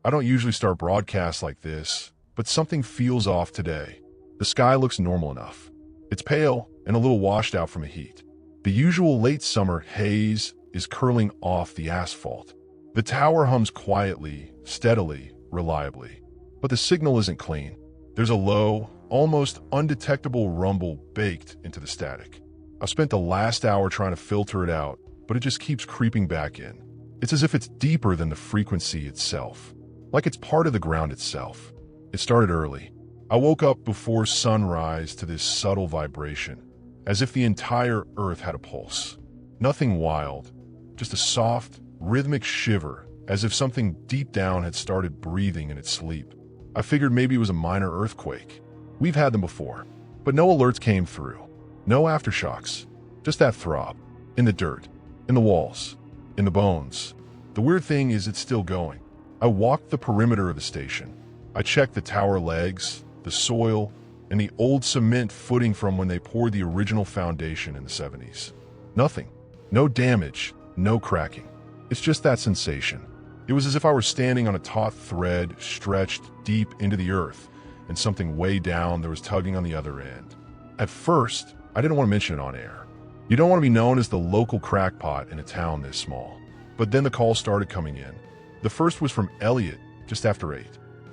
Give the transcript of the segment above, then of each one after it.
I don't usually start broadcasts like this, but something feels off today. The sky looks normal enough. It's pale and a little washed out from the heat. The usual late summer haze is curling off the asphalt. The tower hums quietly, steadily, reliably. But the signal isn't clean. There's a low, almost undetectable rumble baked into the static. I've spent the last hour trying to filter it out, but it just keeps creeping back in. It's as if it's deeper than the frequency itself, like it's part of the ground itself. It started early. I woke up before sunrise to this subtle vibration, as if the entire earth had a pulse. Nothing wild, just a soft, rhythmic shiver, as if something deep down had started breathing in its sleep. I figured maybe it was a minor earthquake. We've had them before, but no alerts came through. No aftershocks, just that throb. In the dirt, in the walls, in the bones. The weird thing is it's still going. I walked the perimeter of the station. I checked the tower legs, the soil, and the old cement footing from when they poured the original foundation in the 70s. Nothing. No damage, no cracking. It's just that sensation. It was as if I were standing on a taut thread stretched deep into the earth, and something way down there was tugging on the other end. At first, I didn't want to mention it on air. You don't want to be known as the local crackpot in a town this small. But then the calls started coming in. The first was from Elliot, just after 8.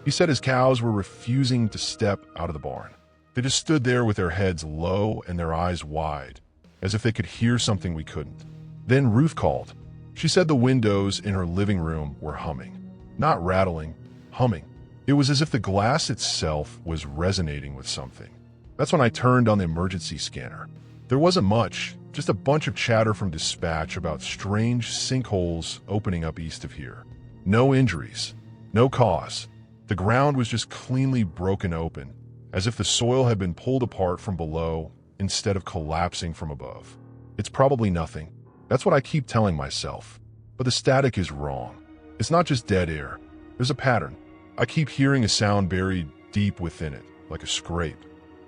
He said his cows were refusing to step out of the barn. They just stood there with their heads low and their eyes wide, as if they could hear something we couldn't. Then Ruth called. She said the windows in her living room were humming. Not rattling, humming. It was as if the glass itself was resonating with something. That's when I turned on the emergency scanner. There wasn't much, just a bunch of chatter from dispatch about strange sinkholes opening up east of here. No injuries, no cause. The ground was just cleanly broken open, as if the soil had been pulled apart from below instead of collapsing from above. It's probably nothing. That's what I keep telling myself. But the static is wrong. It's not just dead air. There's a pattern. I keep hearing a sound buried deep within it, like a scrape.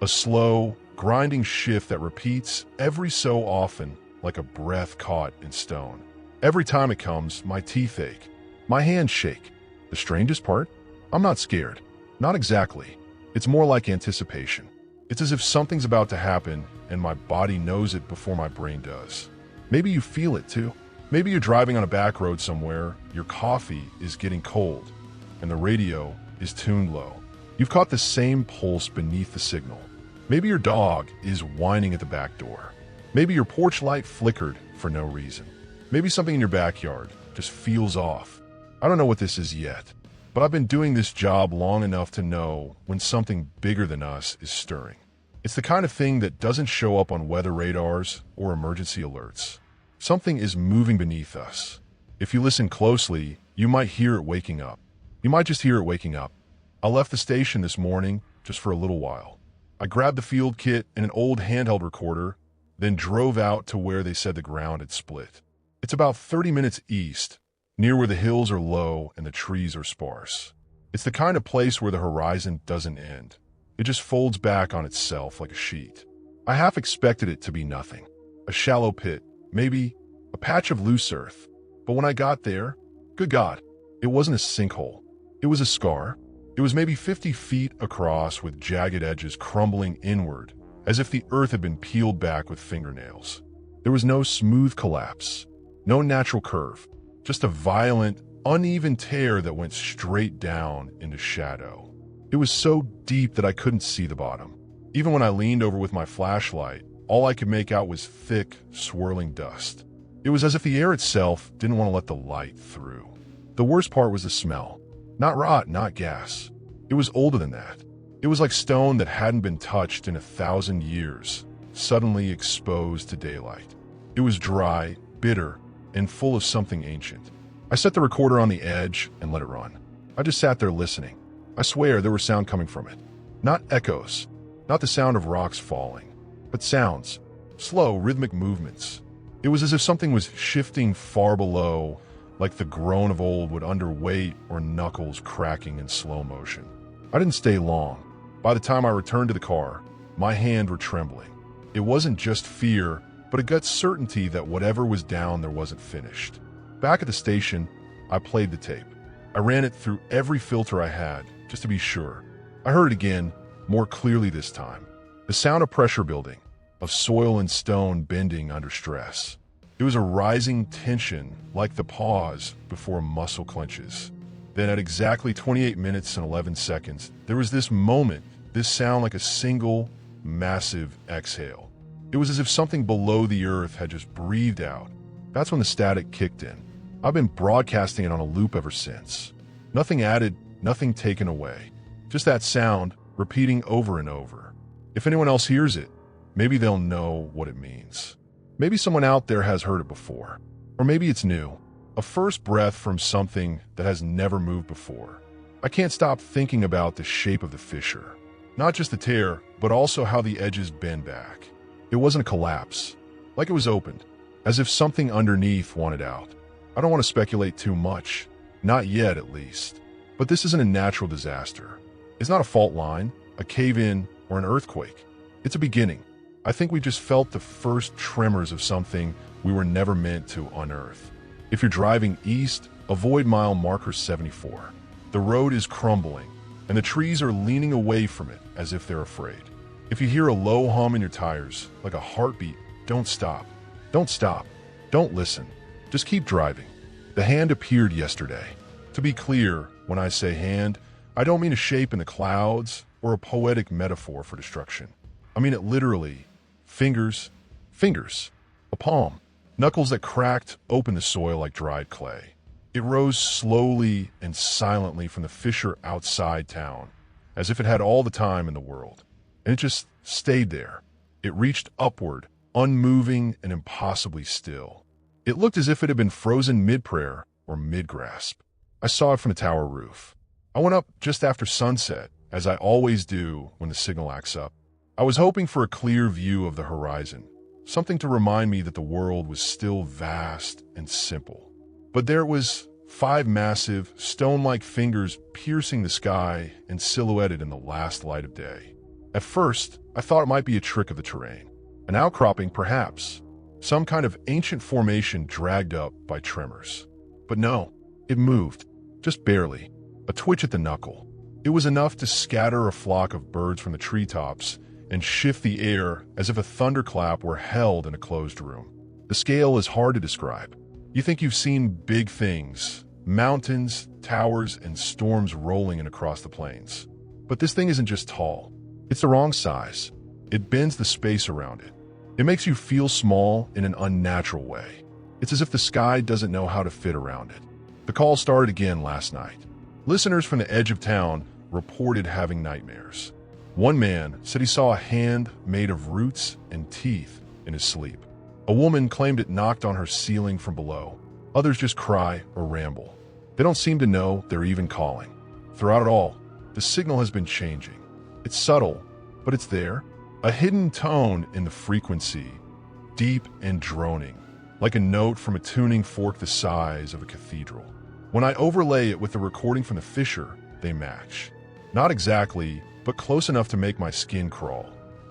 A slow, grinding shift that repeats every so often, like a breath caught in stone. Every time it comes, my teeth ache. My hands shake. The strangest part? I'm not scared. Not exactly. It's more like anticipation. It's as if something's about to happen and my body knows it before my brain does. Maybe you feel it too. Maybe you're driving on a back road somewhere, your coffee is getting cold, and the radio is tuned low. You've caught the same pulse beneath the signal. Maybe your dog is whining at the back door. Maybe your porch light flickered for no reason. Maybe something in your backyard just feels off. I don't know what this is yet, but I've been doing this job long enough to know when something bigger than us is stirring. It's the kind of thing that doesn't show up on weather radars or emergency alerts. Something is moving beneath us. If you listen closely, you might hear it waking up. You might just hear it waking up. I left the station this morning just for a little while. I grabbed the field kit and an old handheld recorder, then drove out to where they said the ground had split. It's about 30 minutes east, near where the hills are low and the trees are sparse. It's the kind of place where the horizon doesn't end. It just folds back on itself like a sheet. I half expected it to be nothing. A shallow pit, maybe a patch of loose earth. But when I got there, good God, it wasn't a sinkhole. It was a scar. It was maybe 50 feet across with jagged edges crumbling inward, as if the earth had been peeled back with fingernails. There was no smooth collapse, no natural curve, just a violent, uneven tear that went straight down into shadow. It was so deep that I couldn't see the bottom. Even when I leaned over with my flashlight, all I could make out was thick, swirling dust. It was as if the air itself didn't want to let the light through. The worst part was the smell. Not rot, not gas. It was older than that. It was like stone that hadn't been touched in 1,000 years, suddenly exposed to daylight. It was dry, bitter, and full of something ancient. I set the recorder on the edge and let it run. I just sat there listening. I swear there was sound coming from it. Not echoes, not the sound of rocks falling, but sounds, slow, rhythmic movements. It was as if something was shifting far below, like the groan of old would underweight or knuckles cracking in slow motion. I didn't stay long. By the time I returned to the car, my hands were trembling. It wasn't just fear, but a gut certainty that whatever was down there wasn't finished. Back at the station, I played the tape. I ran it through every filter I had, just to be sure. I heard it again, more clearly this time. The sound of pressure building, of soil and stone bending under stress. It was a rising tension, like the pause before a muscle clenches. Then at exactly 28 minutes and 11 seconds, there was this moment, this sound like a single, massive exhale. It was as if something below the earth had just breathed out. That's when the static kicked in. I've been broadcasting it on a loop ever since. Nothing added, nothing taken away. Just that sound, repeating over and over. If anyone else hears it, maybe they'll know what it means. Maybe someone out there has heard it before. Or maybe it's new. A first breath from something that has never moved before. I can't stop thinking about the shape of the fissure. Not just the tear, but also how the edges bend back. It wasn't a collapse. Like it was opened. As if something underneath wanted out. I don't want to speculate too much. Not yet, at least. But this isn't a natural disaster. It's not a fault line, a cave-in, or an earthquake. It's a beginning. I think we just felt the first tremors of something we were never meant to unearth. If you're driving east, avoid mile marker 74. The road is crumbling, and the trees are leaning away from it as if they're afraid. If you hear a low hum in your tires, like a heartbeat, don't stop. Don't stop. Don't listen. Just keep driving. The hand appeared yesterday. To be clear, when I say hand, I don't mean a shape in the clouds or a poetic metaphor for destruction. I mean it literally. Fingers. A palm. Knuckles that cracked open the soil like dried clay. It rose slowly and silently from the fissure outside town, as if it had all the time in the world. And it just stayed there. It reached upward, unmoving and impossibly still. It looked as if it had been frozen mid-prayer or mid-grasp. I saw it from the tower roof. I went up just after sunset, as I always do when the signal acts up. I was hoping for a clear view of the horizon, something to remind me that the world was still vast and simple. But there it was, 5 massive, stone-like fingers piercing the sky and silhouetted in the last light of day. At first, I thought it might be a trick of the terrain. An outcropping, perhaps. Some kind of ancient formation dragged up by tremors. But no, it moved. Just barely. A twitch at the knuckle. It was enough to scatter a flock of birds from the treetops and shift the air as if a thunderclap were held in a closed room. The scale is hard to describe. You think you've seen big things, mountains, towers, and storms rolling in across the plains. But this thing isn't just tall. It's the wrong size. It bends the space around it. It makes you feel small in an unnatural way. It's as if the sky doesn't know how to fit around it. The call started again last night. Listeners from the edge of town reported having nightmares. One man said he saw a hand made of roots and teeth in his sleep. A woman claimed it knocked on her ceiling from below. Others just cry or ramble. They don't seem to know they're even calling. Throughout it all, the signal has been changing. It's subtle, but it's there. A hidden tone in the frequency, deep and droning, like a note from a tuning fork the size of a cathedral. When I overlay it with the recording from the fissure, they match. Not exactly, but close enough to make my skin crawl.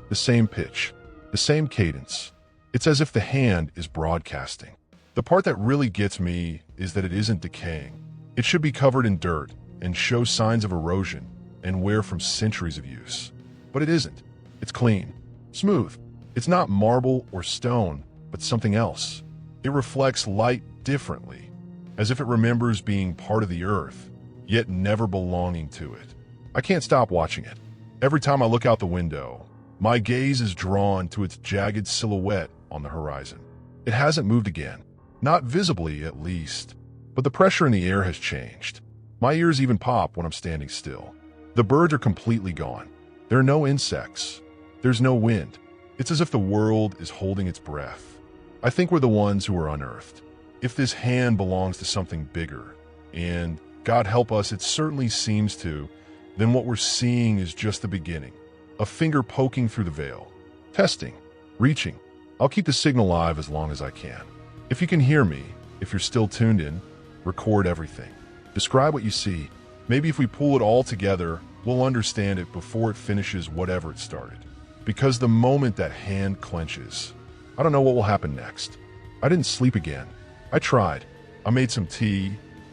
The same pitch, the same cadence. It's as if the hand is broadcasting. The part that really gets me is that it isn't decaying. It should be covered in dirt and show signs of erosion and wear from centuries of use. But it isn't. It's clean, smooth. It's not marble or stone, but something else. It reflects light differently, as if it remembers being part of the earth, yet never belonging to it. I can't stop watching it. Every time I look out the window, my gaze is drawn to its jagged silhouette on the horizon. It hasn't moved again, not visibly at least, but the pressure in the air has changed. My ears even pop when I'm standing still. The birds are completely gone. There are no insects. There's no wind. It's as if the world is holding its breath. I think we're the ones who are unearthed. If this hand belongs to something bigger, and God help us, it certainly seems to, then what we're seeing is just the beginning. A finger poking through the veil. Testing. Reaching. I'll keep the signal live as long as I can. If you can hear me, if you're still tuned in, record everything. Describe what you see. Maybe if we pull it all together, we'll understand it before it finishes whatever it started. Because the moment that hand clenches, I don't know what will happen next. I didn't sleep again. I tried. I made some tea,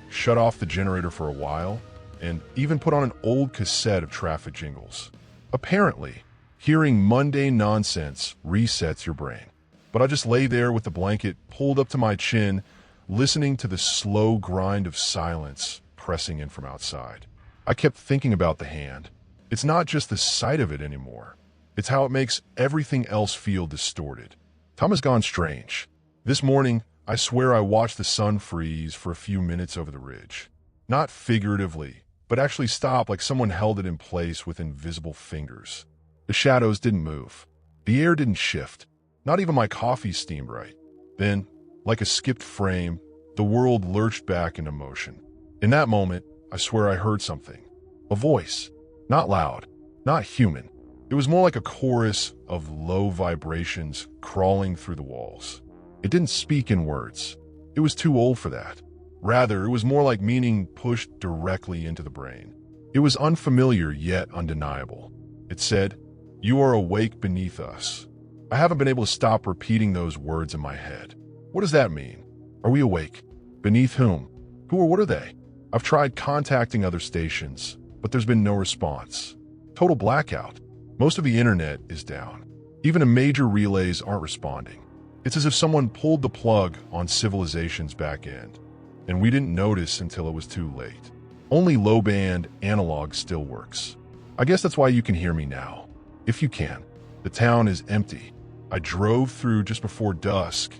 shut off the generator for a while, and even put on an old cassette of traffic jingles. Apparently, hearing mundane nonsense resets your brain. But I just lay there with the blanket pulled up to my chin, listening to the slow grind of silence pressing in from outside. I kept thinking about the hand. It's not just the sight of it anymore. It's how it makes everything else feel distorted. Time has gone strange. This morning, I swear I watched the sun freeze for a few minutes over the ridge. Not figuratively, but actually stop like someone held it in place with invisible fingers. The shadows didn't move. The air didn't shift. Not even my coffee steamed right. Then, like a skipped frame, the world lurched back into motion. In that moment, I swear I heard something. A voice. Not loud. Not human. It was more like a chorus of low vibrations crawling through the walls. It didn't speak in words. It was too old for that. Rather, it was more like meaning pushed directly into the brain. It was unfamiliar yet undeniable. It said, "You are awake beneath us." I haven't been able to stop repeating those words in my head. What does that mean? Are we awake? Beneath whom? Who or what are they? I've tried contacting other stations, but there's been no response. Total blackout. Most of the internet is down. Even the major relays aren't responding. It's as if someone pulled the plug on civilization's back end, and we didn't notice until it was too late. Only low-band analog still works. I guess that's why you can hear me now. If you can. The town is empty. I drove through just before dusk,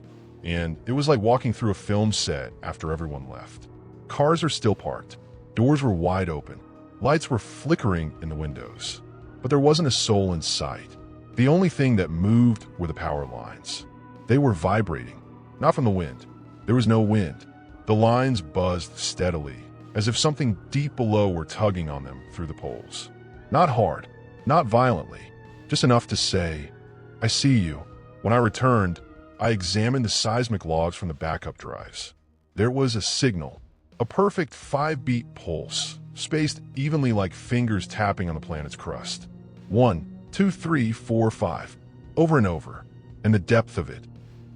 and it was like walking through a film set after everyone left. Cars are still parked. Doors were wide open. Lights were flickering in the windows. But there wasn't a soul in sight. The only thing that moved were the power lines. They were vibrating, not from the wind. There was no wind. The lines buzzed steadily, as if something deep below were tugging on them through the poles. Not hard, not violently, just enough to say, "I see you." When I returned, I examined the seismic logs from the backup drives. There was a signal, a perfect 5-beat pulse, spaced evenly like fingers tapping on the planet's crust. 1, 2, 3, 4, 5, over and over. And the depth of it,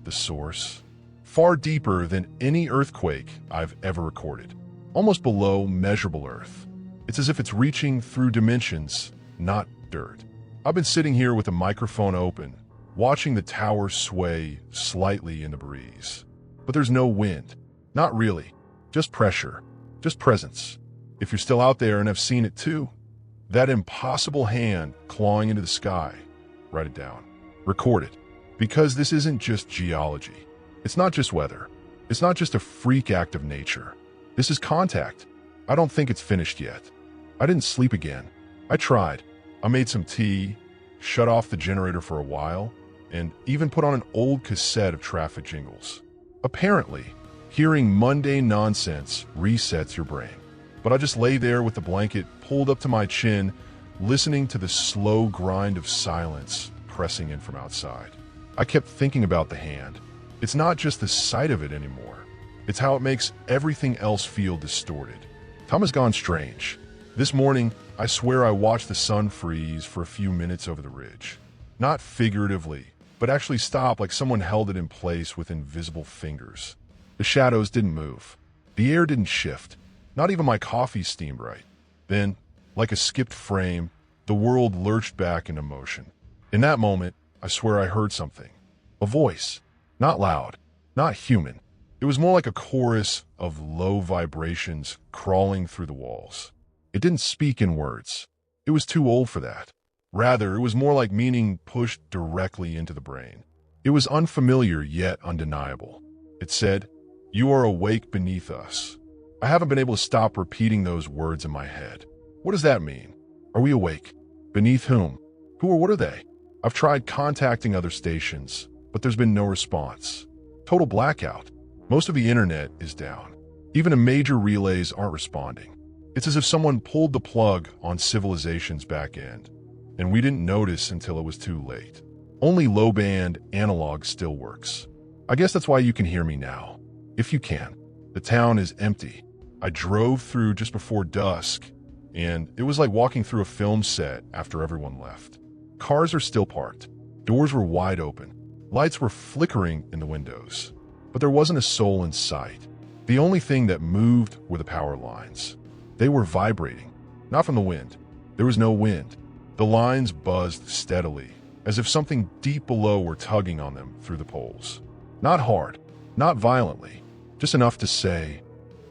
the source, far deeper than any earthquake I've ever recorded. Almost below measurable Earth. It's as if it's reaching through dimensions, not dirt. I've been sitting here with a microphone open, watching the tower sway slightly in the breeze. But there's no wind. Not really. Just pressure. Just presence. If you're still out there and have seen it too, that impossible hand clawing into the sky, write it down. Record it. Because this isn't just geology. It's not just weather. It's not just a freak act of nature. This is contact. I don't think it's finished yet. I didn't sleep again. I tried. I made some tea, shut off the generator for a while, and even put on an old cassette of traffic jingles. Apparently, hearing mundane nonsense resets your brain. But I just lay there with the blanket pulled up to my chin, listening to the slow grind of silence pressing in from outside. I kept thinking about the hand. It's not just the sight of it anymore. It's how it makes everything else feel distorted. Time has gone strange. This morning, I swear I watched the sun freeze for a few minutes over the ridge. Not figuratively, but actually stop like someone held it in place with invisible fingers. The shadows didn't move. The air didn't shift. Not even my coffee steamed right. Then, like a skipped frame, the world lurched back into motion. In that moment, I swear I heard something. A voice. Not loud. Not human. It was more like a chorus of low vibrations crawling through the walls. It didn't speak in words. It was too old for that. Rather, it was more like meaning pushed directly into the brain. It was unfamiliar yet undeniable. It said, "You are awake beneath us." I haven't been able to stop repeating those words in my head. What does that mean? Are we awake? Beneath whom? Who or what are they? I've tried contacting other stations, but there's been no response. Total blackout. Most of the internet is down. Even the major relays aren't responding. It's as if someone pulled the plug on civilization's back end, and we didn't notice until it was too late. Only low-band analog still works. I guess that's why you can hear me now. If you can. The town is empty. I drove through just before dusk, and it was like walking through a film set after everyone left. Cars are still parked. Doors were wide open. Lights were flickering in the windows. But there wasn't a soul in sight. The only thing that moved were the power lines. They were vibrating, not from the wind. There was no wind. The lines buzzed steadily, as if something deep below were tugging on them through the poles. Not hard, not violently, just enough to say,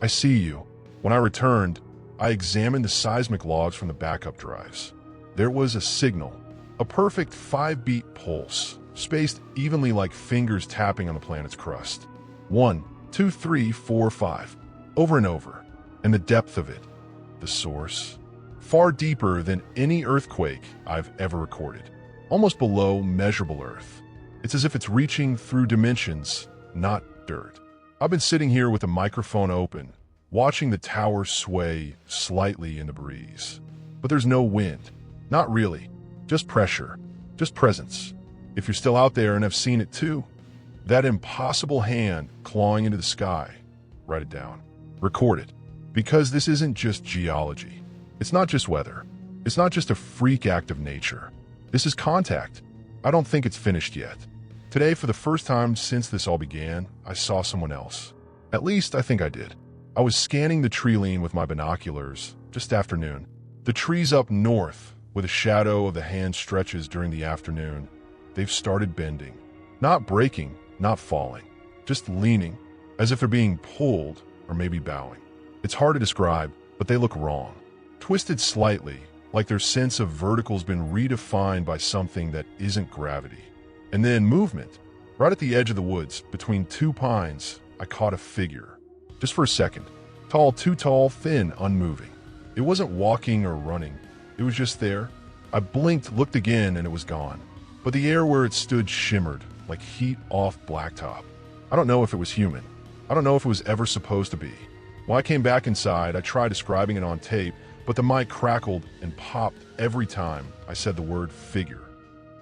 "I see you." When I returned, I examined the seismic logs from the backup drives. There was a signal, a perfect 5-beat pulse, spaced evenly like fingers tapping on the planet's crust. 1, 2, 3, 4, 5, over and over. And the depth of it, the source, far deeper than any earthquake I've ever recorded, almost below measurable Earth. It's as if it's reaching through dimensions, not dirt. I've been sitting here with a microphone open, watching the tower sway slightly in the breeze. But there's no wind. Not really. Just pressure. Just presence. If you're still out there and have seen it too, that impossible hand clawing into the sky, write it down. Record it. Because this isn't just geology. It's not just weather. It's not just a freak act of nature. This is contact. I don't think it's finished yet. Today, for the first time since this all began, I saw someone else. At least, I think I did. I was scanning the tree line with my binoculars, just after noon. The trees up north, where the shadow of the hand stretches during the afternoon, they've started bending. Not breaking, not falling, just leaning, as if they're being pulled or maybe bowing. It's hard to describe, but they look wrong. Twisted slightly, like their sense of vertical's been redefined by something that isn't gravity. And then movement. Right at the edge of the woods, between two pines, I caught a figure. Just for a second. Tall, too tall, thin, unmoving. It wasn't walking or running. It was just there. I blinked, looked again, and it was gone. But the air where it stood shimmered, like heat off blacktop. I don't know if it was human. I don't know if it was ever supposed to be. When I came back inside, I tried describing it on tape, but the mic crackled and popped every time I said the word figure.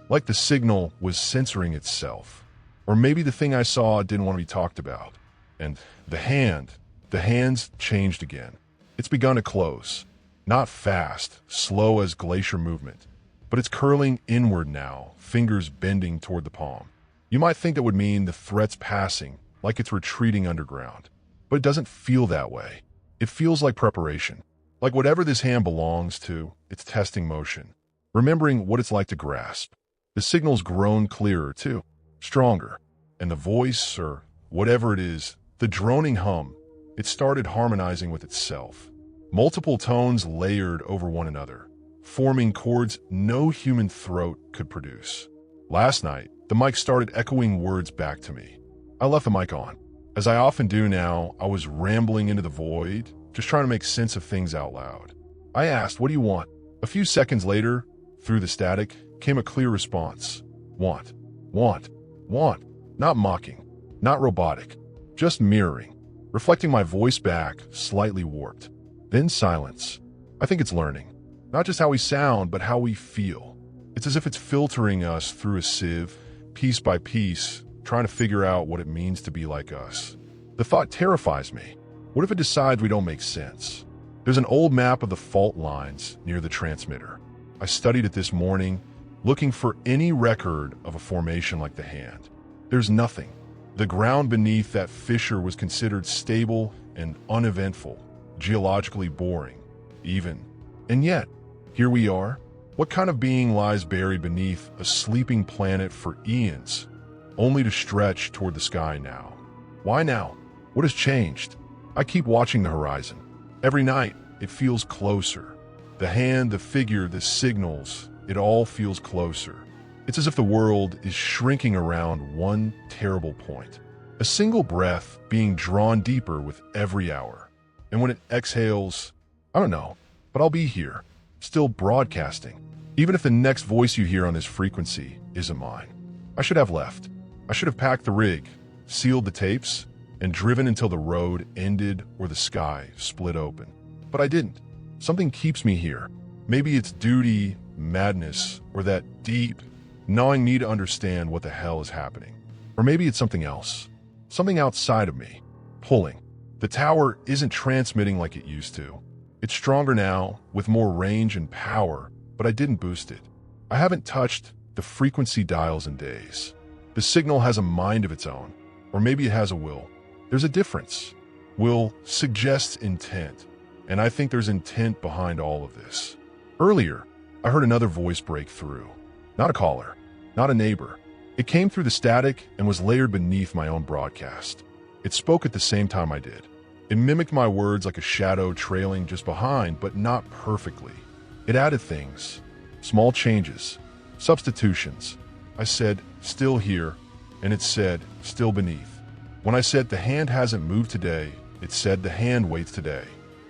Like the signal was censoring itself. Or maybe the thing I saw didn't want to be talked about. And the hands changed again. It's begun to close. Not fast, slow as glacier movement, but it's curling inward now, fingers bending toward the palm. You might think that would mean the threat's passing, like it's retreating underground. But it doesn't feel that way. It feels like preparation. Like whatever this hand belongs to, it's testing motion. Remembering what it's like to grasp. The signal's grown clearer too, stronger. And the voice, or whatever it is, the droning hum, it started harmonizing with itself. Multiple tones layered over one another, forming chords no human throat could produce. Last night, the mic started echoing words back to me. I left the mic on. As I often do now, I was rambling into the void, just trying to make sense of things out loud. I asked, "What do you want?" A few seconds later, through the static, came a clear response. Want. Want. Want. Not mocking. Not robotic. Just mirroring. Reflecting my voice back, slightly warped. Then silence. I think it's learning. Not just how we sound, but how we feel. It's as if it's filtering us through a sieve, piece by piece, trying to figure out what it means to be like us. The thought terrifies me. What if it decides we don't make sense? There's an old map of the fault lines near the transmitter. I studied it this morning, looking for any record of a formation like the hand. There's nothing. The ground beneath that fissure was considered stable and uneventful, geologically boring, even. And yet, here we are. What kind of being lies buried beneath a sleeping planet for eons, only to stretch toward the sky now? Why now? What has changed? I keep watching the horizon. Every night, it feels closer. The hand, the figure, the signals, it all feels closer. It's as if the world is shrinking around one terrible point. A single breath being drawn deeper with every hour. And when it exhales, I don't know, but I'll be here, still broadcasting. Even if the next voice you hear on this frequency isn't mine. I should have left. I should have packed the rig, sealed the tapes, and driven until the road ended or the sky split open. But I didn't. Something keeps me here. Maybe it's duty, madness, or that deep, gnawing need to understand what the hell is happening. Or maybe it's something else. Something outside of me. Pulling. The tower isn't transmitting like it used to. It's stronger now, with more range and power, but I didn't boost it. I haven't touched the frequency dials in days. The signal has a mind of its own. Or maybe it has a will. There's a difference. will suggest intent, and I think there's intent behind all of this. Earlier, I heard another voice break through. Not a caller, not a neighbor. It came through the static and was layered beneath my own broadcast. It spoke at the same time I did. It mimicked my words like a shadow trailing just behind, but not perfectly. It added things, small changes, substitutions. I said, still here, and it said, still beneath. When I said, the hand hasn't moved today, it said, the hand waits today.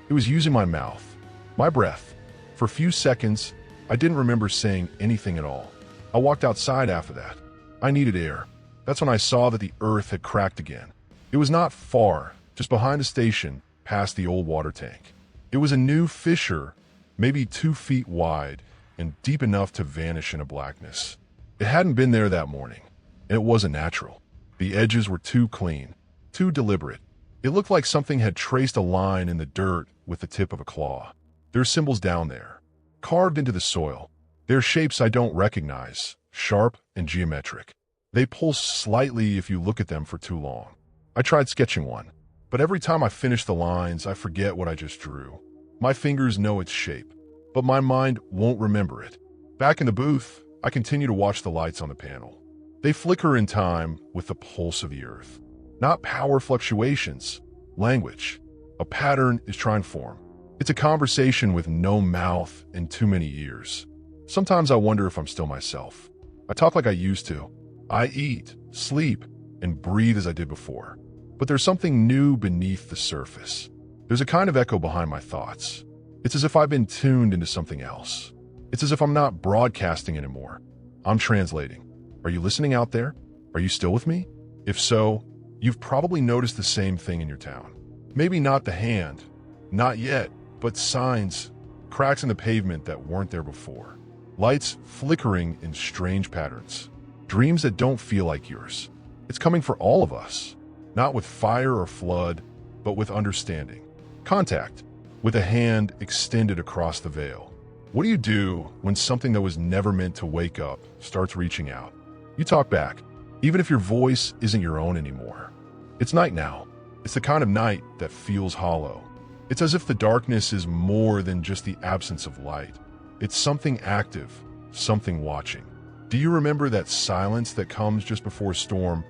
It was using my mouth, my breath. For a few seconds, I didn't remember saying anything at all. I walked outside after that. I needed air. That's when I saw that the earth had cracked again. It was not far, just behind the station, past the old water tank. It was a new fissure, maybe 2 feet wide and deep enough to vanish in a blackness. It hadn't been there that morning, and it wasn't natural. The edges were too clean, too deliberate. It looked like something had traced a line in the dirt with the tip of a claw. There are symbols down there, carved into the soil. They're shapes I don't recognize, sharp and geometric. They pulse slightly if you look at them for too long. I tried sketching one, but every time I finish the lines, I forget what I just drew. My fingers know its shape, but my mind won't remember it. Back in the booth, I continue to watch the lights on the panel. They flicker in time with the pulse of the earth. Not power fluctuations, language. A pattern is trying to form. It's a conversation with no mouth and too many ears. Sometimes I wonder if I'm still myself. I talk like I used to. I eat, sleep, and breathe as I did before. But there's something new beneath the surface. There's a kind of echo behind my thoughts. It's as if I've been tuned into something else. It's as if I'm not broadcasting anymore. I'm translating. Are you listening out there? Are you still with me? If so, you've probably noticed the same thing in your town. Maybe not the hand, not yet, but signs, cracks in the pavement that weren't there before. Lights flickering in strange patterns. Dreams that don't feel like yours. It's coming for all of us. Not with fire or flood, but with understanding. Contact, with a hand extended across the veil. What do you do when something that was never meant to wake up starts reaching out? You talk back, even if your voice isn't your own anymore. It's night now. It's the kind of night that feels hollow. It's as if the darkness is more than just the absence of light. It's something active, something watching. Do you remember that silence that comes just before a storm,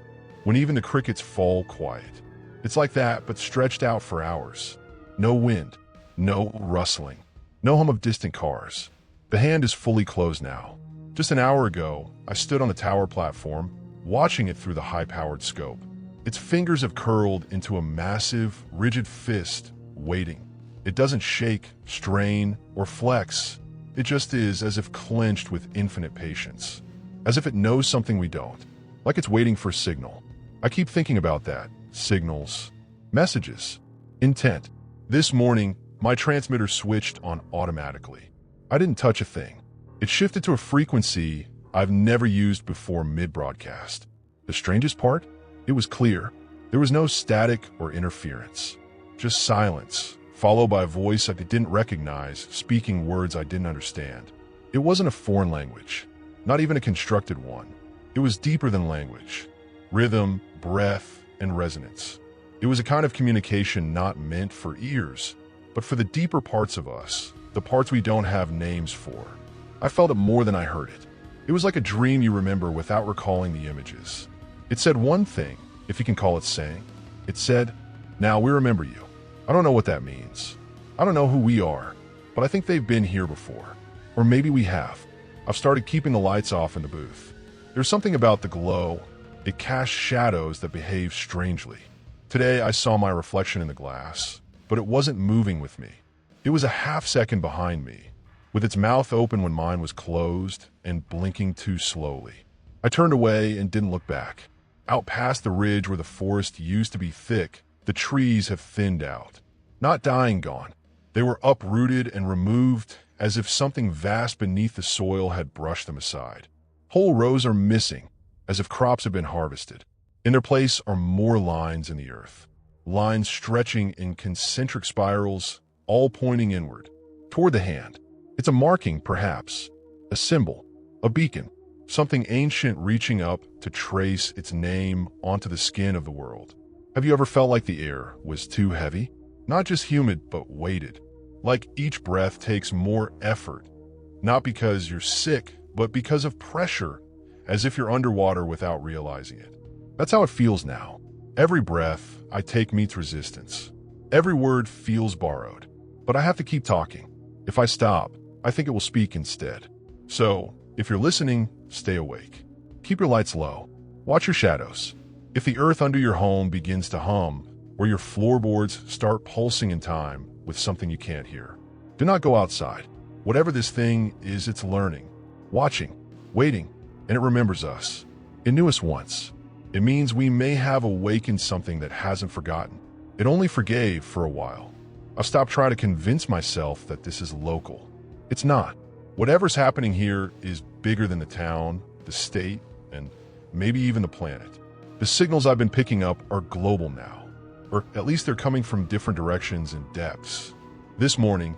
when even the crickets fall quiet? It's like that, but stretched out for hours. No wind, no rustling, no hum of distant cars. The hand is fully closed now. Just an hour ago, I stood on the tower platform, watching it through the high-powered scope. Its fingers have curled into a massive, rigid fist, waiting. It doesn't shake, strain, or flex. It just is, as if clenched with infinite patience. As if it knows something we don't. Like it's waiting for a signal. I keep thinking about that. Signals. Messages. Intent. This morning, my transmitter switched on automatically. I didn't touch a thing. It shifted to a frequency I've never used before mid-broadcast. The strangest part? It was clear. There was no static or interference. Just silence, followed by a voice I didn't recognize, speaking words I didn't understand. It wasn't a foreign language, not even a constructed one. It was deeper than language. Rhythm, breath, and resonance. It was a kind of communication not meant for ears, but for the deeper parts of us, the parts we don't have names for. I felt it more than I heard it. It was like a dream you remember without recalling the images. It said one thing, if you can call it saying. It said, "Now we remember you." I don't know what that means. I don't know who we are, but I think they've been here before. Or maybe we have. I've started keeping the lights off in the booth. There's something about the glow. It casts shadows that behave strangely. Today I saw my reflection in the glass, but it wasn't moving with me. It was a half second behind me, with its mouth open when mine was closed and blinking too slowly. I turned away and didn't look back. Out past the ridge where the forest used to be thick, the trees have thinned out. Not dying gone. They were uprooted and removed as if something vast beneath the soil had brushed them aside. Whole rows are missing, as if crops have been harvested. In their place are more lines in the earth. Lines stretching in concentric spirals, all pointing inward, toward the hand. It's a marking, perhaps. A symbol. A beacon. Something ancient reaching up to trace its name onto the skin of the world. Have you ever felt like the air was too heavy? Not just humid, but weighted. Like each breath takes more effort. Not because you're sick, but because of pressure, as if you're underwater without realizing it. That's how it feels now. Every breath I take meets resistance. Every word feels borrowed. But I have to keep talking. If I stop, I think it will speak instead. So, if you're listening, stay awake. Keep your lights low. Watch your shadows. If the earth under your home begins to hum, or your floorboards start pulsing in time with something you can't hear, do not go outside. Whatever this thing is, it's learning, watching, waiting, and it remembers us. It knew us once. It means we may have awakened something that hasn't forgotten. It only forgave for a while. I've stopped trying to convince myself that this is local. It's not. Whatever's happening here is bigger than the town, the state, and maybe even the planet. The signals I've been picking up are global now, or at least they're coming from different directions and depths. This morning,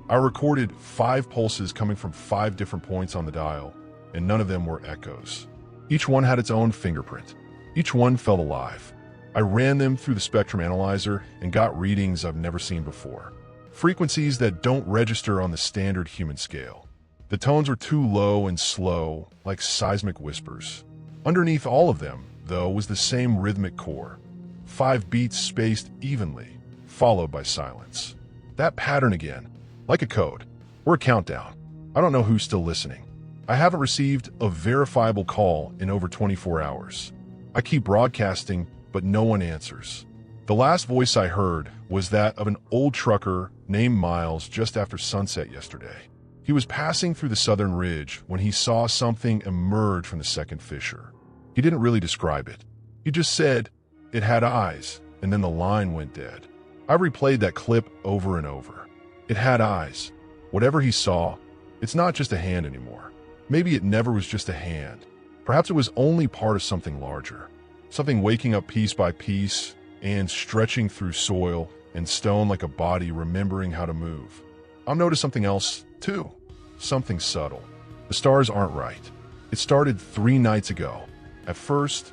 I recorded 5 pulses coming from 5 different points on the dial, and none of them were echoes. Each one had its own fingerprint. Each one felt alive. I ran them through the spectrum analyzer and got readings I've never seen before. Frequencies that don't register on the standard human scale. The tones were too low and slow, like seismic whispers. Underneath all of them, though, was the same rhythmic core. 5 beats spaced evenly, followed by silence. That pattern again, like a code, or a countdown. I don't know who's still listening. I haven't received a verifiable call in over 24 hours. I keep broadcasting, but no one answers. The last voice I heard was that of an old trucker named Miles just after sunset yesterday. He was passing through the southern ridge when he saw something emerge from the second fissure. He didn't really describe it. He just said it had eyes, and then the line went dead. I replayed that clip over and over. It had eyes. Whatever he saw, it's not just a hand anymore. Maybe it never was just a hand. Perhaps it was only part of something larger. Something waking up piece by piece and stretching through soil and stone like a body remembering how to move. I've noticed something else, too. Something subtle. The stars aren't right. It started 3 nights ago. At first,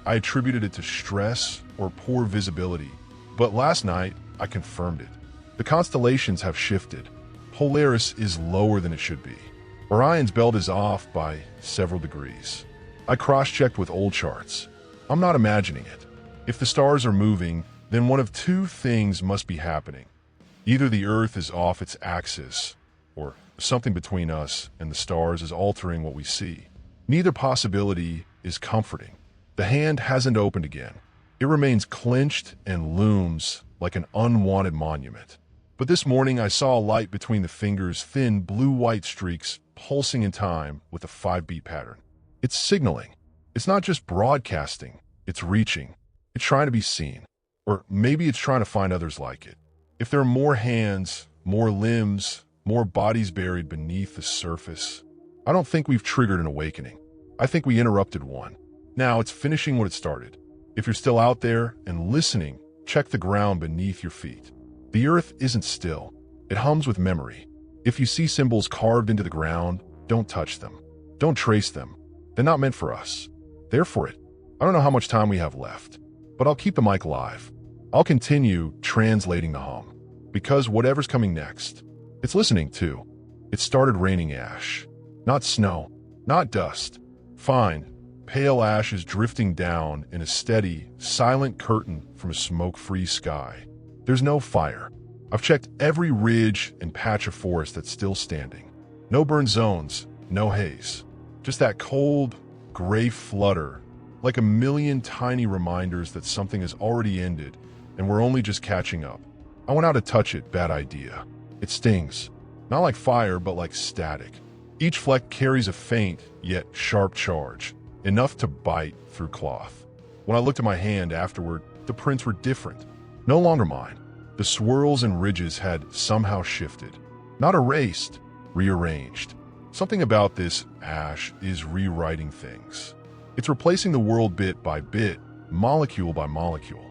I attributed it to stress or poor visibility, but last night, I confirmed it. The constellations have shifted. Polaris is lower than it should be. Orion's belt is off by several degrees. I cross-checked with old charts. I'm not imagining it. If the stars are moving, then one of 2 things must be happening. Either the Earth is off its axis, or something between us and the stars is altering what we see. Neither possibility is comforting. The hand hasn't opened again. It remains clenched and looms like an unwanted monument. But this morning I saw a light between the fingers, thin blue-white streaks pulsing in time with a 5-beat pattern. It's signaling. It's not just broadcasting. It's reaching. It's trying to be seen. Or maybe it's trying to find others like it. If there are more hands, more limbs, more bodies buried beneath the surface, I don't think we've triggered an awakening. I think we interrupted one. Now it's finishing what it started. If you're still out there and listening, check the ground beneath your feet. The earth isn't still. It hums with memory. If you see symbols carved into the ground, don't touch them. Don't trace them. They're not meant for us. They're for it. I don't know how much time we have left, but I'll keep the mic live. I'll continue translating the hum, because whatever's coming next, it's listening too. It started raining ash. Not snow, not dust. Fine, pale ash is drifting down in a steady, silent curtain from a smoke-free sky. There's no fire. I've checked every ridge and patch of forest that's still standing. No burn zones, no haze. Just that cold, gray flutter, like a million tiny reminders that something has already ended and we're only just catching up. I went out to touch it, bad idea. It stings. Not like fire, but like static. Each fleck carries a faint, yet sharp charge, enough to bite through cloth. When I looked at my hand afterward, the prints were different. No longer mine. The swirls and ridges had somehow shifted. Not erased, rearranged. Something about this ash is rewriting things. It's replacing the world bit by bit, molecule by molecule.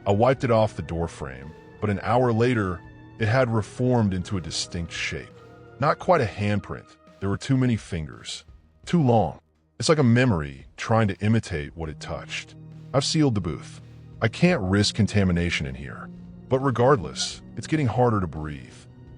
I wiped it off the doorframe, but an hour later, it had reformed into a distinct shape. Not quite a handprint. There were too many fingers. Too long. It's like a memory trying to imitate what it touched. I've sealed the booth. I can't risk contamination in here. But regardless, it's getting harder to breathe.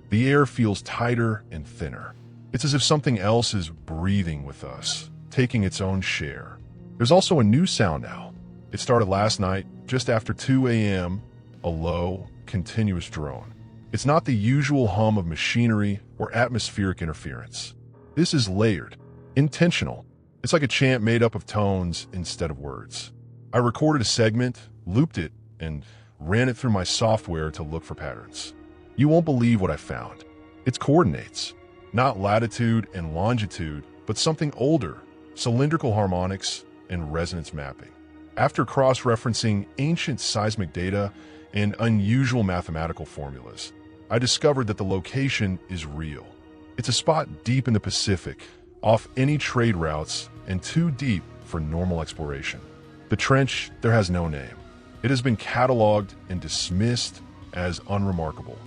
The air feels tighter and thinner. It's as if something else is breathing with us, taking its own share. There's also a new sound now. It started last night, just after 2 a.m., a low, continuous drone. It's not the usual hum of machinery or atmospheric interference. This is layered, intentional. It's like a chant made up of tones instead of words. I recorded a segment, looped it, and ran it through my software to look for patterns. You won't believe what I found. It's coordinates. Not latitude and longitude, but something older, cylindrical harmonics and resonance mapping. After cross-referencing ancient seismic data and unusual mathematical formulas, I discovered that the location is real. It's a spot deep in the Pacific, off any trade routes and too deep for normal exploration. The trench, there has no name. It has been cataloged and dismissed as unremarkable.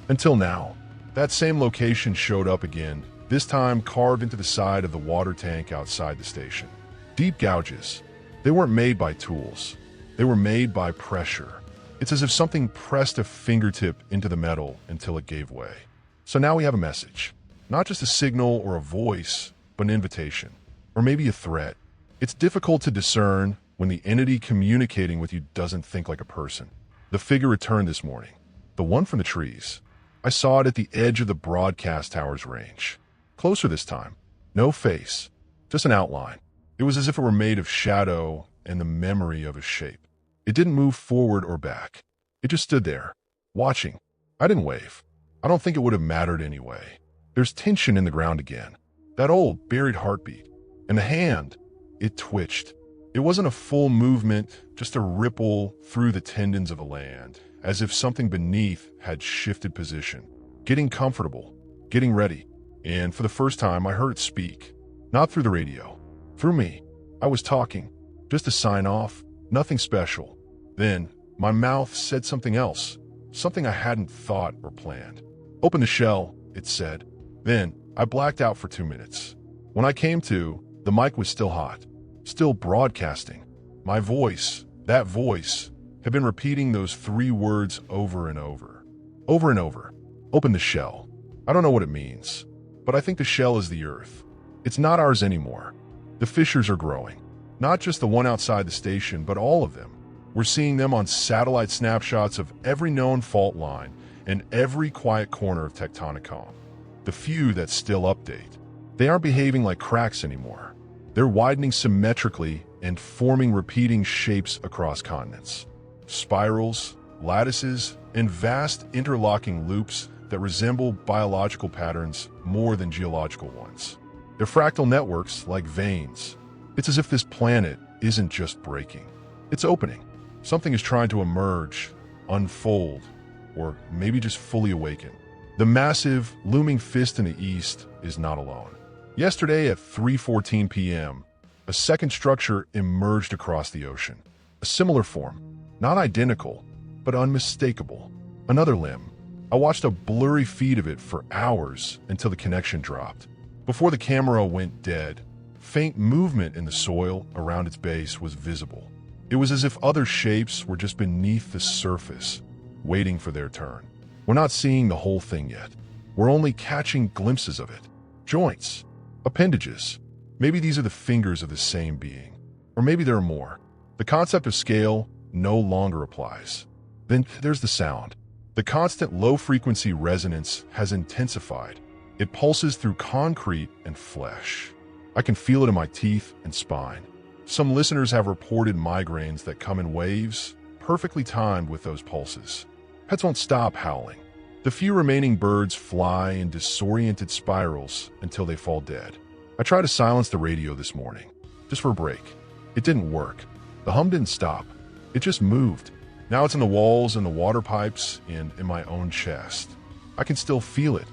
Until now, that same location showed up again, this time carved into the side of the water tank outside the station. Deep gouges. They weren't made by tools. They were made by pressure. It's as if something pressed a fingertip into the metal until it gave way. So now we have a message. Not just a signal or a voice, but an invitation. Or maybe a threat. It's difficult to discern when the entity communicating with you doesn't think like a person. The figure returned this morning. The one from the trees. I saw it at the edge of the broadcast tower's range. Closer this time. No face. Just an outline. It was as if it were made of shadow and the memory of a shape. It didn't move forward or back. It just stood there, watching. I didn't wave. I don't think it would have mattered anyway. There's tension in the ground again. That old, buried heartbeat. And the hand, it twitched. It wasn't a full movement, just a ripple through the tendons of the land, as if something beneath had shifted position. Getting comfortable, getting ready. And for the first time, I heard it speak. Not through the radio. Through me. I was talking. Just to sign off. Nothing special. Then, my mouth said something else. Something I hadn't thought or planned. Open the shell, it said. Then, I blacked out for 2 minutes. When I came to, the mic was still hot. Still broadcasting. My voice, that voice, had been repeating those 3 words over and over. Over and over. Open the shell. I don't know what it means, but I think the shell is the Earth. It's not ours anymore. The fissures are growing. Not just the one outside the station, but all of them. We're seeing them on satellite snapshots of every known fault line and every quiet corner of tectonic calm. The few that still update. They aren't behaving like cracks anymore. They're widening symmetrically and forming repeating shapes across continents. Spirals, lattices, and vast interlocking loops that resemble biological patterns more than geological ones. They're fractal networks like veins. It's as if this planet isn't just breaking. It's opening. Something is trying to emerge, unfold, or maybe just fully awaken. The massive, looming fist in the east is not alone. Yesterday at 3:14 p.m., a second structure emerged across the ocean. A similar form, not identical, but unmistakable. Another limb. I watched a blurry feed of it for hours until the connection dropped. Before the camera went dead, faint movement in the soil around its base was visible. It was as if other shapes were just beneath the surface, waiting for their turn. We're not seeing the whole thing yet. We're only catching glimpses of it. Joints. Appendages. Maybe these are the fingers of the same being. Or maybe there are more. The concept of scale no longer applies. Then there's the sound. The constant low-frequency resonance has intensified. It pulses through concrete and flesh. I can feel it in my teeth and spine. Some listeners have reported migraines that come in waves, perfectly timed with those pulses. Pets won't stop howling. The few remaining birds fly in disoriented spirals until they fall dead. I tried to silence the radio this morning, just for a break. It didn't work. The hum didn't stop. It just moved. Now it's in the walls and the water pipes and in my own chest. I can still feel it,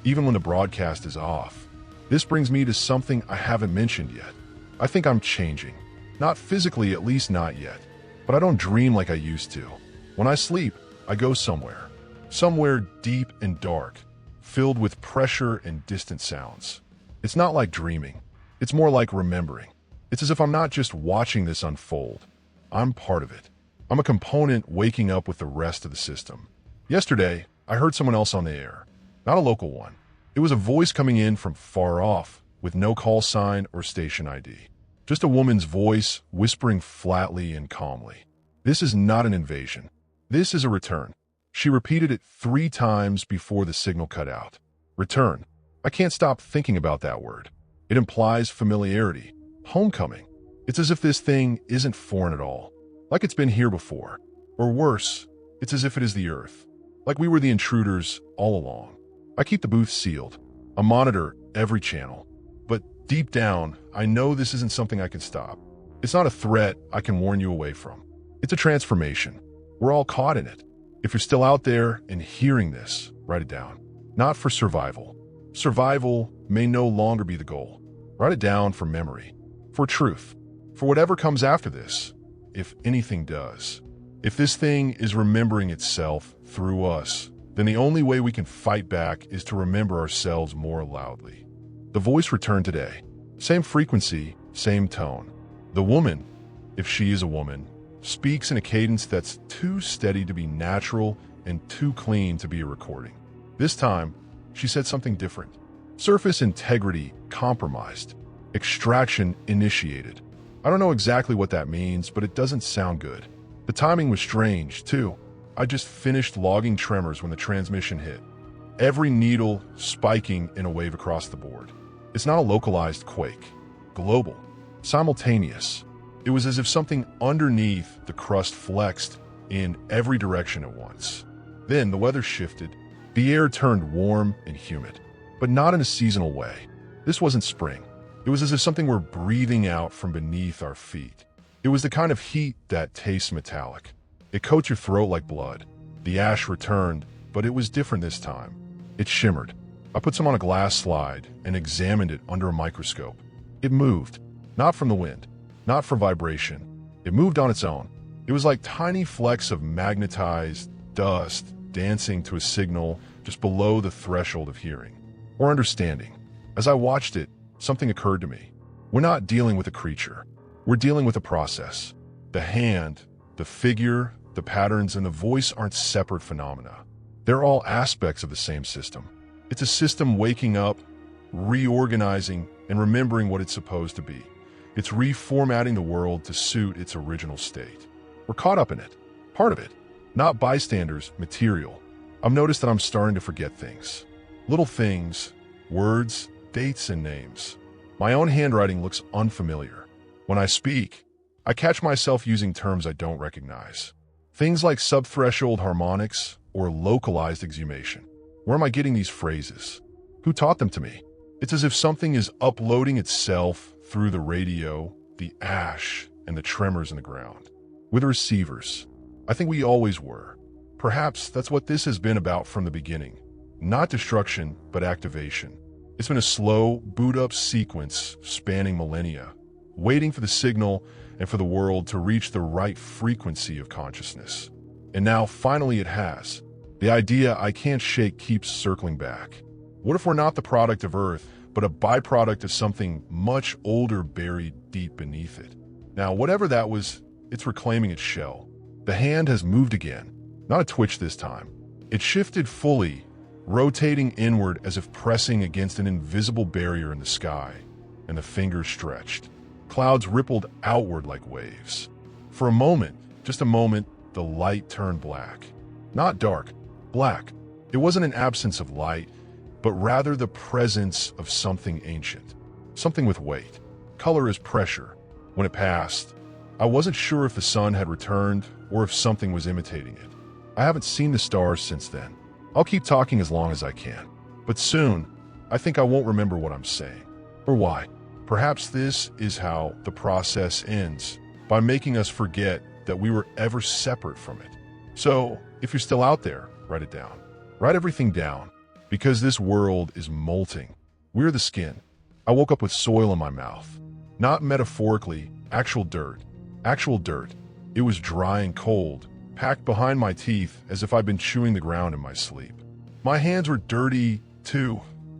even when the broadcast is off. This brings me to something I haven't mentioned yet. I think I'm changing. Not physically, at least not yet. But I don't dream like I used to. When I sleep, I go somewhere. Somewhere deep and dark, filled with pressure and distant sounds. It's not like dreaming. It's more like remembering. It's as if I'm not just watching this unfold. I'm part of it. I'm a component waking up with the rest of the system. Yesterday, I heard someone else on the air. Not a local one. It was a voice coming in from far off, with no call sign or station ID. Just a woman's voice whispering flatly and calmly. This is not an invasion. This is a return. She repeated it 3 times before the signal cut out. Return. I can't stop thinking about that word. It implies familiarity, homecoming. It's as if this thing isn't foreign at all, like it's been here before. Or worse, it's as if it is the Earth, like we were the intruders all along. I keep the booth sealed. I monitor every channel. But deep down, I know this isn't something I can stop. It's not a threat I can warn you away from. It's a transformation. We're all caught in it. If you're still out there and hearing this, write it down. Not for survival. Survival may no longer be the goal. Write it down for memory, for truth, for whatever comes after this, if anything does. If this thing is remembering itself through us, then the only way we can fight back is to remember ourselves more loudly. The voice returned today. Same frequency, same tone. The woman, if she is a woman, speaks in a cadence that's too steady to be natural and too clean to be a recording. This time, she said something different. Surface integrity compromised. Extraction initiated. I don't know exactly what that means, but it doesn't sound good. The timing was strange, too. I just finished logging tremors when the transmission hit. Every needle spiking in a wave across the board. It's not a localized quake. Global. Simultaneous. It was as if something underneath the crust flexed in every direction at once. Then the weather shifted. The air turned warm and humid, but not in a seasonal way. This wasn't spring. It was as if something were breathing out from beneath our feet. It was the kind of heat that tastes metallic. It coats your throat like blood. The ash returned, but it was different this time. It shimmered. I put some on a glass slide and examined it under a microscope. It moved, not from the wind, not from vibration. It moved on its own. It was like tiny flecks of magnetized dust dancing to a signal just below the threshold of hearing or understanding. As I watched it, something occurred to me. We're not dealing with a creature. We're dealing with a process. The hand, the figure, the patterns, and the voice aren't separate phenomena. They're all aspects of the same system. It's a system waking up, reorganizing, and remembering what it's supposed to be. It's reformatting the world to suit its original state. We're caught up in it, part of it, not bystanders, material. I've noticed that I'm starting to forget things. Little things, words, dates, and names. My own handwriting looks unfamiliar. When I speak, I catch myself using terms I don't recognize. Things like subthreshold harmonics or localized exhumation. Where am I getting these phrases? Who taught them to me? It's as if something is uploading itself through the radio, the ash, and the tremors in the ground. We're the receivers. I think we always were. Perhaps that's what this has been about from the beginning. Not destruction, but activation. It's been a slow, boot-up sequence spanning millennia, waiting for the signal and for the world to reach the right frequency of consciousness. And now, finally, it has. The idea I can't shake keeps circling back. What if we're not the product of Earth, but a byproduct of something much older buried deep beneath it? Now, whatever that was, it's reclaiming its shell. The hand has moved again, not a twitch this time. It shifted fully, rotating inward as if pressing against an invisible barrier in the sky, and the fingers stretched. Clouds rippled outward like waves. For a moment, just a moment, the light turned black. Not dark, black. It wasn't an absence of light, but rather the presence of something ancient, something with weight. Color is pressure. When it passed, I wasn't sure if the sun had returned or if something was imitating it. I haven't seen the stars since then. I'll keep talking as long as I can. But soon, I think I won't remember what I'm saying. Or why. Perhaps this is how the process ends, by making us forget that we were ever separate from it. So, if you're still out there, write it down. Write everything down, because this world is molting. We're the skin. I woke up with soil in my mouth. Not metaphorically, actual dirt. Actual dirt. It was dry and cold, packed behind my teeth as if I'd been chewing the ground in my sleep. My hands were dirty, too,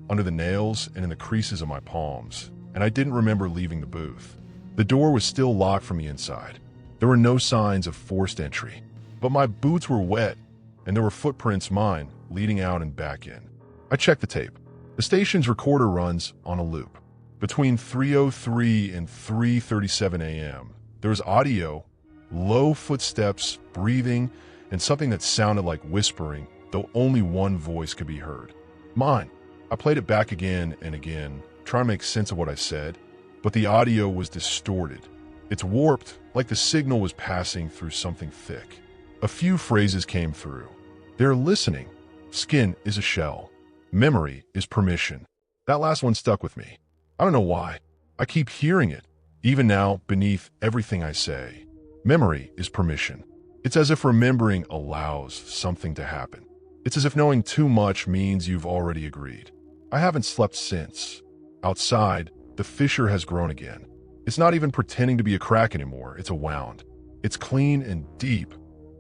under the nails and in the creases of my palms, and I didn't remember leaving the booth. The door was still locked from the inside. There were no signs of forced entry, but my boots were wet, and there were footprints, mine, leading out and back in. I checked the tape. The station's recorder runs on a loop. Between 3:03 and 3:37 a.m., there was audio, low footsteps, breathing, and something that sounded like whispering, though only one voice could be heard. Mine. I played it back again and again, trying to make sense of what I said, but the audio was distorted. It's warped, like the signal was passing through something thick. A few phrases came through. They're listening. Skin is a shell. Memory is permission. That last one stuck with me. I don't know why. I keep hearing it, even now, beneath everything I say. Memory is permission. It's as if remembering allows something to happen. It's as if knowing too much means you've already agreed. I haven't slept since. Outside, the fissure has grown again. It's not even pretending to be a crack anymore, it's a wound. It's clean and deep,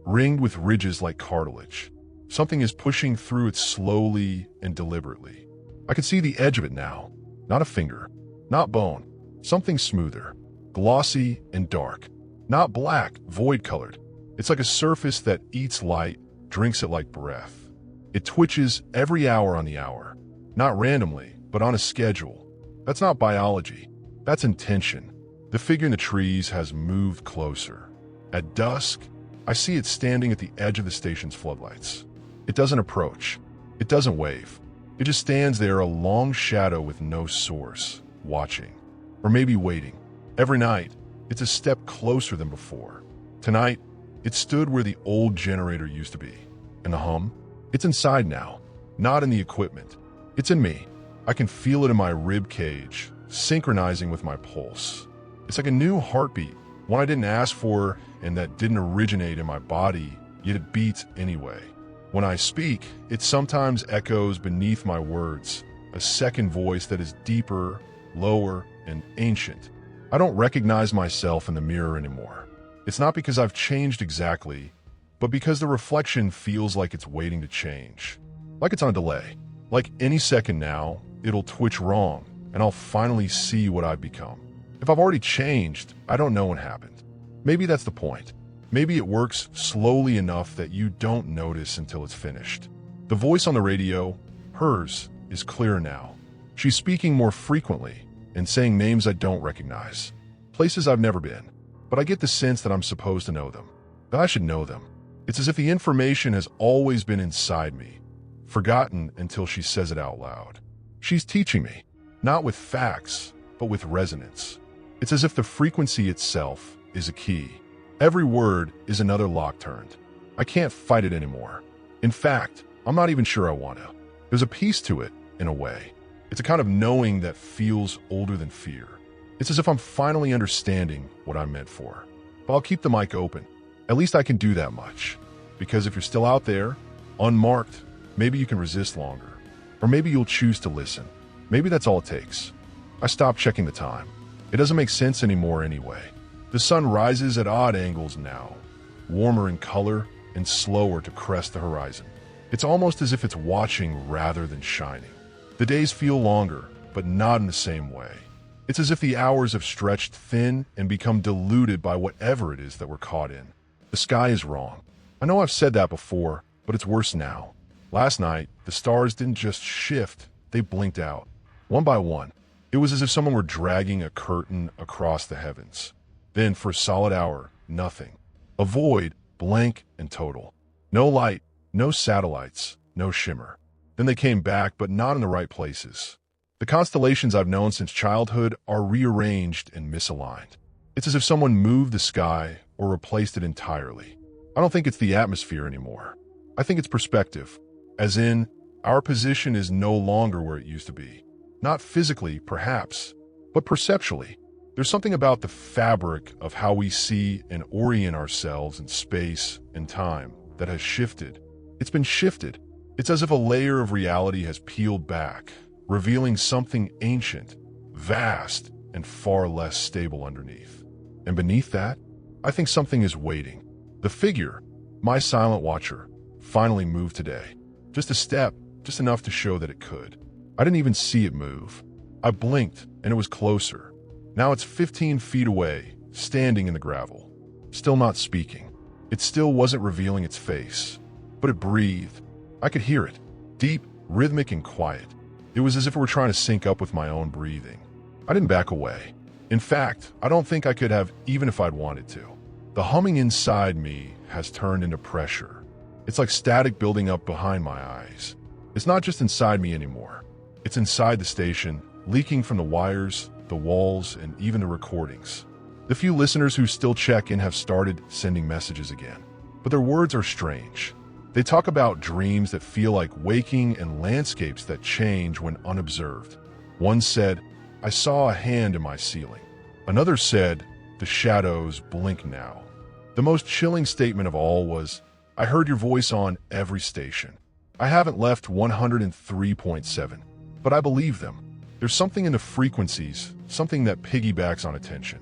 ringed with ridges like cartilage. Something is pushing through it slowly and deliberately. I can see the edge of it now. Not a finger, not bone, something smoother, glossy and dark. Not black, void-colored. It's like a surface that eats light, drinks it like breath. It twitches every hour on the hour. Not randomly, but on a schedule. That's not biology. That's intention. The figure in the trees has moved closer. At dusk, I see it standing at the edge of the station's floodlights. It doesn't approach. It doesn't wave. It just stands there, a long shadow with no source, watching. Or maybe waiting. Every night, it's a step closer than before. Tonight, it stood where the old generator used to be. And the hum? It's inside now, not in the equipment. It's in me. I can feel it in my rib cage, synchronizing with my pulse. It's like a new heartbeat, one I didn't ask for and that didn't originate in my body, yet it beats anyway. When I speak, it sometimes echoes beneath my words, a second voice that is deeper, lower, and ancient. I don't recognize myself in the mirror anymore. It's not because I've changed exactly, but because the reflection feels like it's waiting to change. Like it's on a delay. Like any second now, it'll twitch wrong, and I'll finally see what I've become. If I've already changed, I don't know what happened. Maybe that's the point. Maybe it works slowly enough that you don't notice until it's finished. The voice on the radio, hers, is clearer now. She's speaking more frequently and saying names I don't recognize, places I've never been, but I get the sense that I'm supposed to know them, that I should know them. It's as if the information has always been inside me, forgotten until she says it out loud. She's teaching me, not with facts, but with resonance. It's as if the frequency itself is a key. Every word is another lock turned. I can't fight it anymore. In fact, I'm not even sure I want to. There's a peace to it, in a way. It's a kind of knowing that feels older than fear. It's as if I'm finally understanding what I'm meant for. But I'll keep the mic open. At least I can do that much. Because if you're still out there, unmarked, maybe you can resist longer. Or maybe you'll choose to listen. Maybe that's all it takes. I stopped checking the time. It doesn't make sense anymore anyway. The sun rises at odd angles now, warmer in color and slower to crest the horizon. It's almost as if it's watching rather than shining. The days feel longer, but not in the same way. It's as if the hours have stretched thin and become diluted by whatever it is that we're caught in. The sky is wrong. I know I've said that before, but it's worse now. Last night, the stars didn't just shift, they blinked out. One by one. It was as if someone were dragging a curtain across the heavens. Then, for a solid hour, nothing. A void, blank and total. No light, no satellites, no shimmer. Then they came back, but not in the right places. The constellations I've known since childhood are rearranged and misaligned. It's as if someone moved the sky or replaced it entirely. I don't think it's the atmosphere anymore. I think it's perspective. As in, our position is no longer where it used to be. Not physically, perhaps, but perceptually. There's something about the fabric of how we see and orient ourselves in space and time that has shifted. It's been shifted. It's as if a layer of reality has peeled back, revealing something ancient, vast, and far less stable underneath. And beneath that, I think something is waiting. The figure, my silent watcher, finally moved today. Just a step, just enough to show that it could. I didn't even see it move. I blinked, and it was closer. Now it's 15 feet away, standing in the gravel. still not speaking. It still wasn't revealing its face, but it breathed. I could hear it, deep, rhythmic, and quiet. It was as if it were trying to sync up with my own breathing. I didn't back away. In fact, I don't think I could have even if I'd wanted to. The humming inside me has turned into pressure. It's like static building up behind my eyes. It's not just inside me anymore. It's inside the station, leaking from the wires, the walls, and even the recordings. The few listeners who still check in have started sending messages again. But their words are strange. They talk about dreams that feel like waking and landscapes that change when unobserved. One said, "I saw a hand in my ceiling." Another said, "The shadows blink now." The most chilling statement of all was, "I heard your voice on every station. I haven't left 103.7, but I believe them." There's something in the frequencies, something that piggybacks on attention.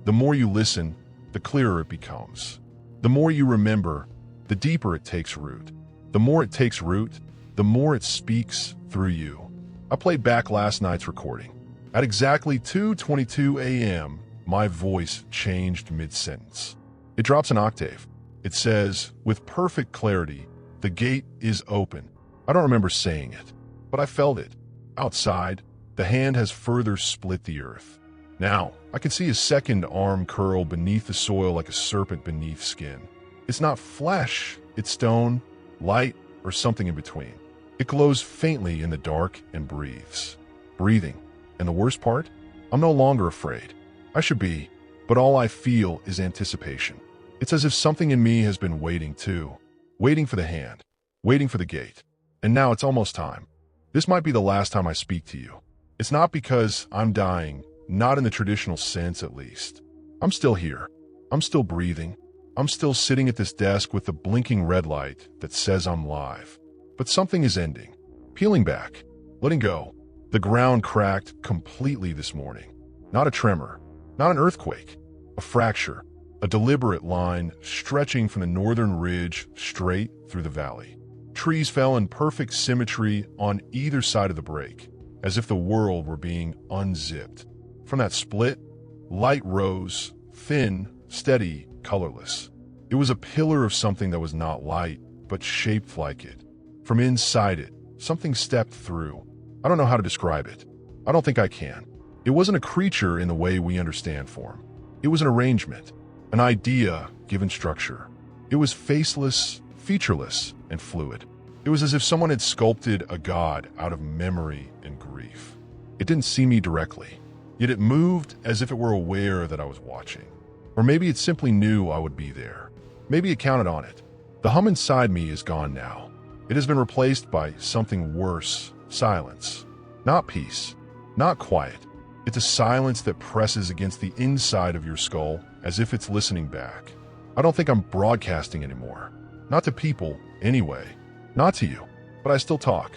The more you listen, the clearer it becomes. The more you remember, the deeper it takes root. The more it takes root, the more it speaks through you. I played back last night's recording. At exactly 2:22 a.m., my voice changed mid-sentence. It drops an octave. It says, with perfect clarity, "The gate is open." I don't remember saying it, but I felt it. Outside, the hand has further split the earth. Now, I can see a second arm curl beneath the soil like a serpent beneath skin. It's not flesh, it's stone, light, or something in between. It glows faintly in the dark and breathes. Breathing. And the worst part? I'm no longer afraid. I should be, but all I feel is anticipation. It's as if something in me has been waiting too. Waiting for the hand. Waiting for the gate. And now it's almost time. This might be the last time I speak to you. It's not because I'm dying, not in the traditional sense at least. I'm still here. I'm still breathing. I'm still sitting at this desk with the blinking red light that says I'm live. But something is ending. Peeling back. Letting go. The ground cracked completely this morning. Not a tremor. Not an earthquake. A fracture. A deliberate line stretching from the northern ridge straight through the valley. Trees fell in perfect symmetry on either side of the break, as if the world were being unzipped. From that split, light rose, thin, steady, colorless. It was a pillar of something that was not light, but shaped like it. From inside it, something stepped through. I don't know how to describe it. I don't think I can. It wasn't a creature in the way we understand form. It was an arrangement, an idea given structure. It was faceless, featureless, and fluid. It was as if someone had sculpted a god out of memory and grief. It didn't see me directly, yet it moved as if it were aware that I was watching. Or maybe it simply knew I would be there. Maybe it counted on it. The hum inside me is gone now. It has been replaced by something worse, silence. Not peace, not quiet. It's a silence that presses against the inside of your skull as if it's listening back. I don't think I'm broadcasting anymore. Not to people, anyway. Not to you. But I still talk,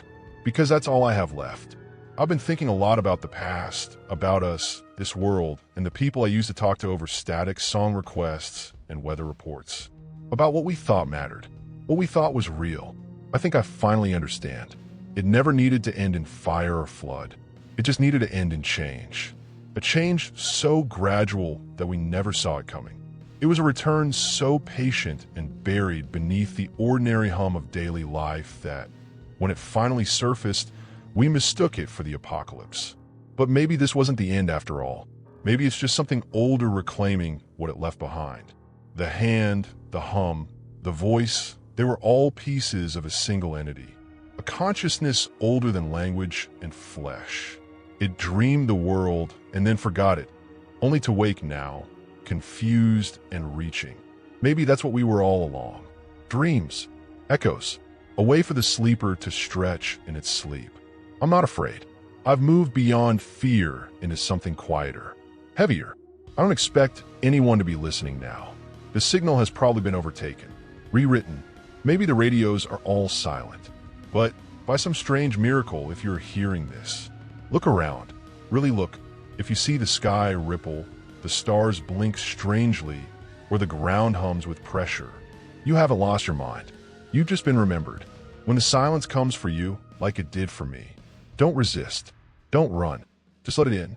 because that's all I have left. I've been thinking a lot about the past, about us, this world, and the people I used to talk to over static song requests and weather reports. About what we thought mattered, what we thought was real. I think I finally understand. It never needed to end in fire or flood. It just needed to end in change. A change so gradual that we never saw it coming. It was a return so patient and buried beneath the ordinary hum of daily life that, when it finally surfaced, we mistook it for the apocalypse. But maybe this wasn't the end after all. Maybe it's just something older reclaiming what it left behind. The hand, the hum, the voice, they were all pieces of a single entity. A consciousness older than language and flesh. It dreamed the world and then forgot it, only to wake now, confused and reaching. Maybe that's what we were all along. Dreams, echoes, a way for the sleeper to stretch in its sleep. I'm not afraid. I've moved beyond fear into something quieter, heavier. I don't expect anyone to be listening now. The signal has probably been overtaken, rewritten. Maybe the radios are all silent. But by some strange miracle, if you're hearing this, look around. Really look. If you see the sky ripple, the stars blink strangely, or the ground hums with pressure, you haven't lost your mind. You've just been remembered. When the silence comes for you, like it did for me, don't resist. Don't run. Just let it in.